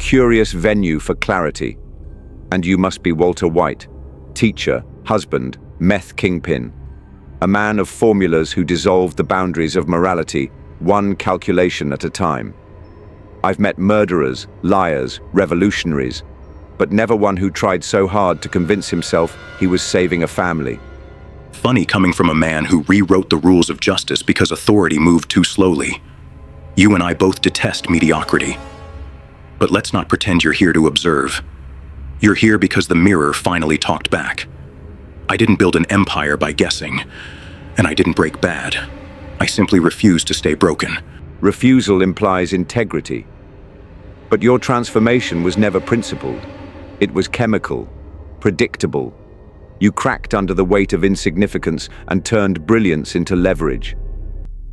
curious venue for clarity. And you must be Walter White, teacher, husband, meth kingpin, a man of formulas who dissolved the boundaries of morality, one calculation at a time. I've met murderers, liars, revolutionaries, but never one who tried so hard to convince himself he was saving a family. Funny coming from a man who rewrote the rules of justice because authority moved too slowly. You and I both detest mediocrity. But let's not pretend you're here to observe. You're here because the mirror finally talked back. I didn't build an empire by guessing, and I didn't break bad. I simply refused to stay broken. Refusal implies integrity. But your transformation was never principled. It was chemical, predictable. You cracked under the weight of insignificance and turned brilliance into leverage.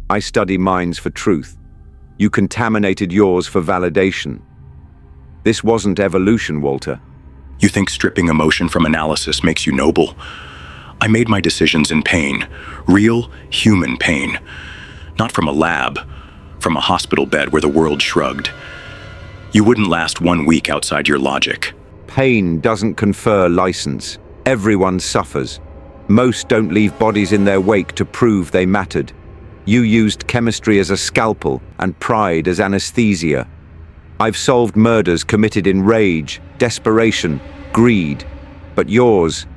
I study minds for truth. You contaminated yours for validation. This wasn't evolution, Walter. You think stripping emotion from analysis makes you noble? I made my decisions in pain, real, human pain. Not from a lab, from a hospital bed where the world shrugged. You wouldn't last 1 week outside your logic. Pain doesn't confer license. Everyone suffers. Most don't leave bodies in their wake to prove they mattered. You used chemistry as a scalpel and pride as anesthesia. I've solved murders committed in rage, desperation, greed. But yours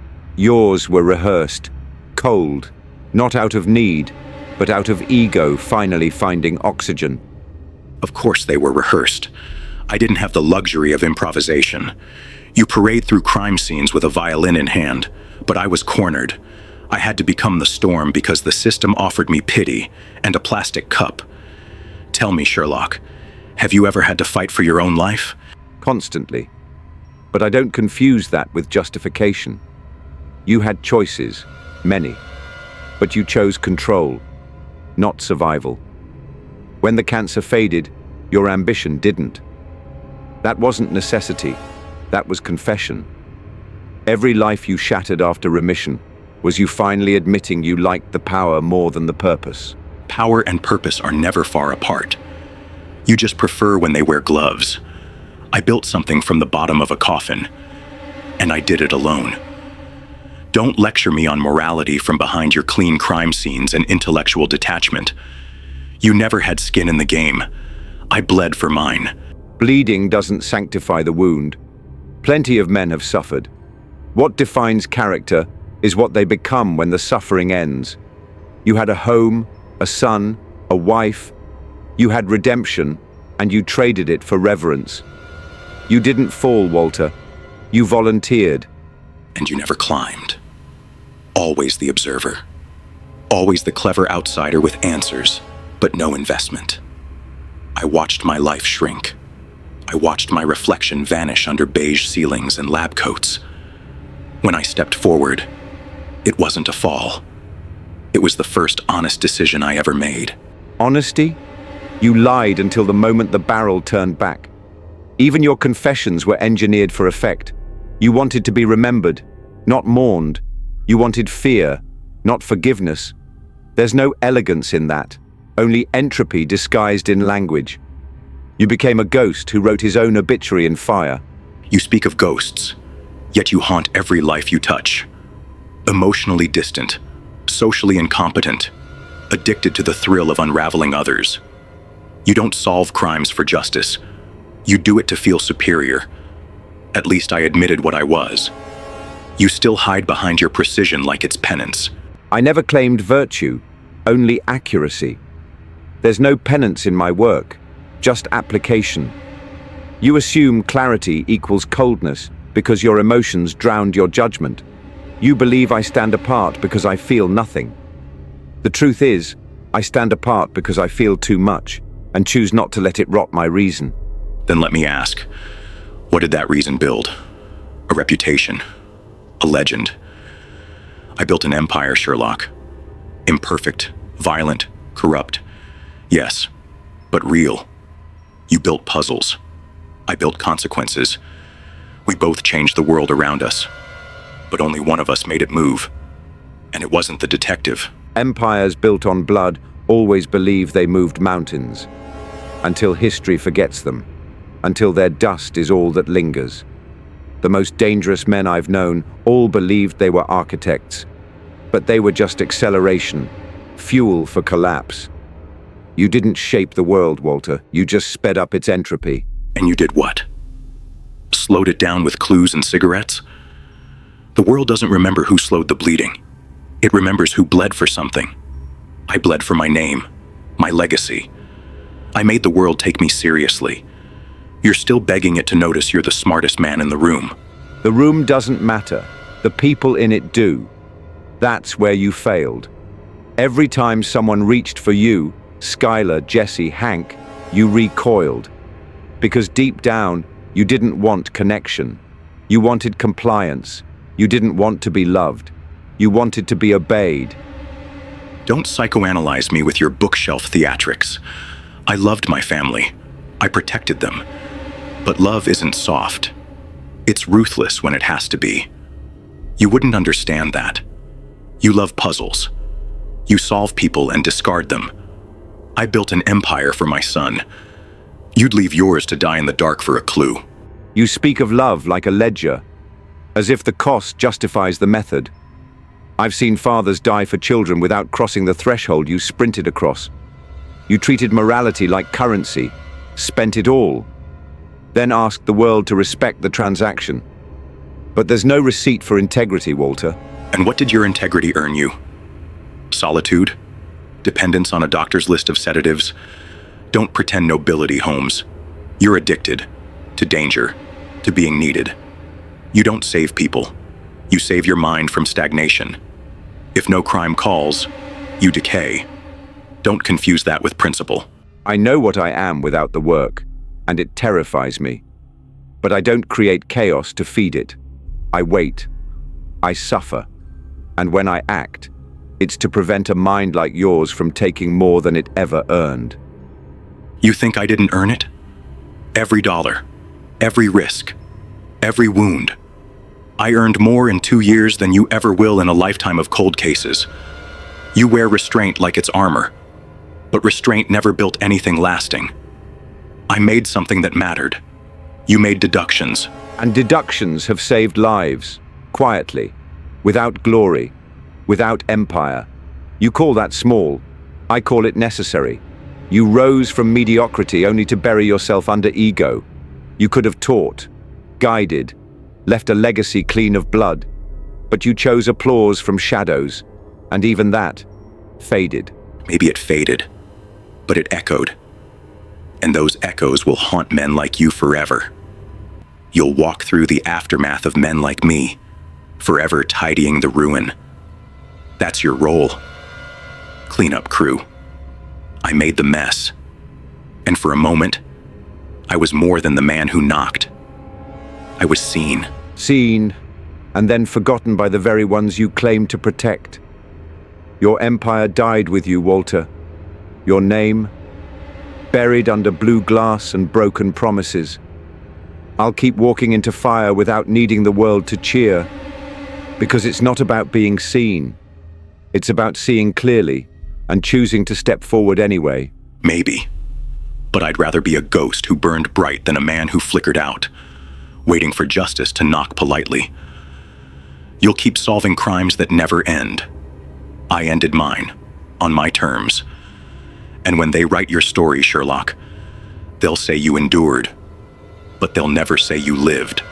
were rehearsed, cold, not out of need, but out of ego finally finding oxygen. Of course they were rehearsed. I didn't have the luxury of improvisation. You parade through crime scenes with a violin in hand, but I was cornered. I had to become the storm because the system offered me pity and a plastic cup. Tell me, Sherlock, have you ever had to fight for your own life? Constantly. But I don't confuse that with justification. You had choices, many, but you chose control, not survival. When the cancer faded, your ambition didn't. That wasn't necessity, that was confession. Every life you shattered after remission was you finally admitting you liked the power more than the purpose. Power and purpose are never far apart. You just prefer when they wear gloves. I built something from the bottom of a coffin, and I did it alone. Don't lecture me on morality from behind your clean crime scenes and intellectual detachment. You never had skin in the game. I bled for mine. Bleeding doesn't sanctify the wound. Plenty of men have suffered. What defines character is what they become when the suffering ends. You had a home, a son, a wife. You had redemption, and you traded it for reverence. You didn't fall, Walter. You volunteered. And you never climbed. Always the observer. Always the clever outsider with answers, but no investment. I watched my life shrink. I watched my reflection vanish under beige ceilings and lab coats. When I stepped forward, it wasn't a fall. It was the first honest decision I ever made. Honesty? You lied until the moment the barrel turned back. Even your confessions were engineered for effect. You wanted to be remembered, not mourned. You wanted fear, not forgiveness. There's no elegance in that, only entropy disguised in language. You became a ghost who wrote his own obituary in fire. You speak of ghosts, yet you haunt every life you touch. Emotionally distant, socially incompetent, addicted to the thrill of unraveling others. You don't solve crimes for justice. You do it to feel superior. At least I admitted what I was. You still hide behind your precision like it's penance. I never claimed virtue, only accuracy. There's no penance in my work, just application. You assume clarity equals coldness because your emotions drowned your judgment. You believe I stand apart because I feel nothing. The truth is, I stand apart because I feel too much and choose not to let it rot my reason. Then let me ask, what did that reason build? A reputation? A legend? I built an empire, Sherlock. Imperfect, violent, corrupt. Yes, but real. You built puzzles. I built consequences. We both changed the world around us. But only one of us made it move. And it wasn't the detective. Empires built on blood always believe they moved mountains, until history forgets them. until their dust is all that lingers. The most dangerous men I've known all believed they were architects, but they were just acceleration, fuel for collapse. You didn't shape the world, Walter. You just sped up its entropy. And you did what? Slowed it down with clues and cigarettes? The world doesn't remember who slowed the bleeding. It remembers who bled for something. I bled for my name, my legacy. I made the world take me seriously. You're still begging it to notice you're the smartest man in the room. The room doesn't matter. The people in it do. That's where you failed. Every time someone reached for you, Skylar, Jesse, Hank, you recoiled. Because deep down, you didn't want connection. You wanted compliance. You didn't want to be loved. You wanted to be obeyed. Don't psychoanalyze me with your bookshelf theatrics. I loved my family. I protected them. But love isn't soft. It's ruthless when it has to be. You wouldn't understand that. You love puzzles. You solve people and discard them. I built an empire for my son. You'd leave yours to die in the dark for a clue. You speak of love like a ledger, as if the cost justifies the method. I've seen fathers die for children without crossing the threshold you sprinted across. You treated morality like currency, spent it all, then asked the world to respect the transaction. But there's no receipt for integrity, Walter. And what did your integrity earn you? Solitude? Dependence on a doctor's list of sedatives? Don't pretend nobility, Holmes. You're addicted to danger, to being needed. You don't save people. You save your mind from stagnation. If no crime calls, you decay. Don't confuse that with principle. I know what I am without the work, and it terrifies me. But I don't create chaos to feed it. I wait. I suffer. And when I act, it's to prevent a mind like yours from taking more than it ever earned. You think I didn't earn it? Every dollar, every risk, every wound. I earned more in 2 years than you ever will in a lifetime of cold cases. You wear restraint like it's armor, but restraint never built anything lasting. I made something that mattered. You made deductions. And deductions have saved lives, quietly, without glory, without empire. You call that small. I call it necessary. You rose from mediocrity only to bury yourself under ego. You could have taught, guided, left a legacy clean of blood, but you chose applause from shadows, and even that faded. Maybe it faded, but it echoed. And those echoes will haunt men like you forever. You'll walk through the aftermath of men like me, forever tidying the ruin. That's your role. Cleanup crew. I made the mess. And for a moment, I was more than the man who knocked. I was seen. Seen, and then forgotten by the very ones you claimed to protect. Your empire died with you, Walter. Your name, buried under blue glass and broken promises. I'll keep walking into fire without needing the world to cheer, because it's not about being seen. It's about seeing clearly and choosing to step forward anyway. Maybe. But I'd rather be a ghost who burned bright than a man who flickered out, waiting for justice to knock politely. You'll keep solving crimes that never end. I ended mine, on my terms. And when they write your story, Sherlock, they'll say you endured, but they'll never say you lived.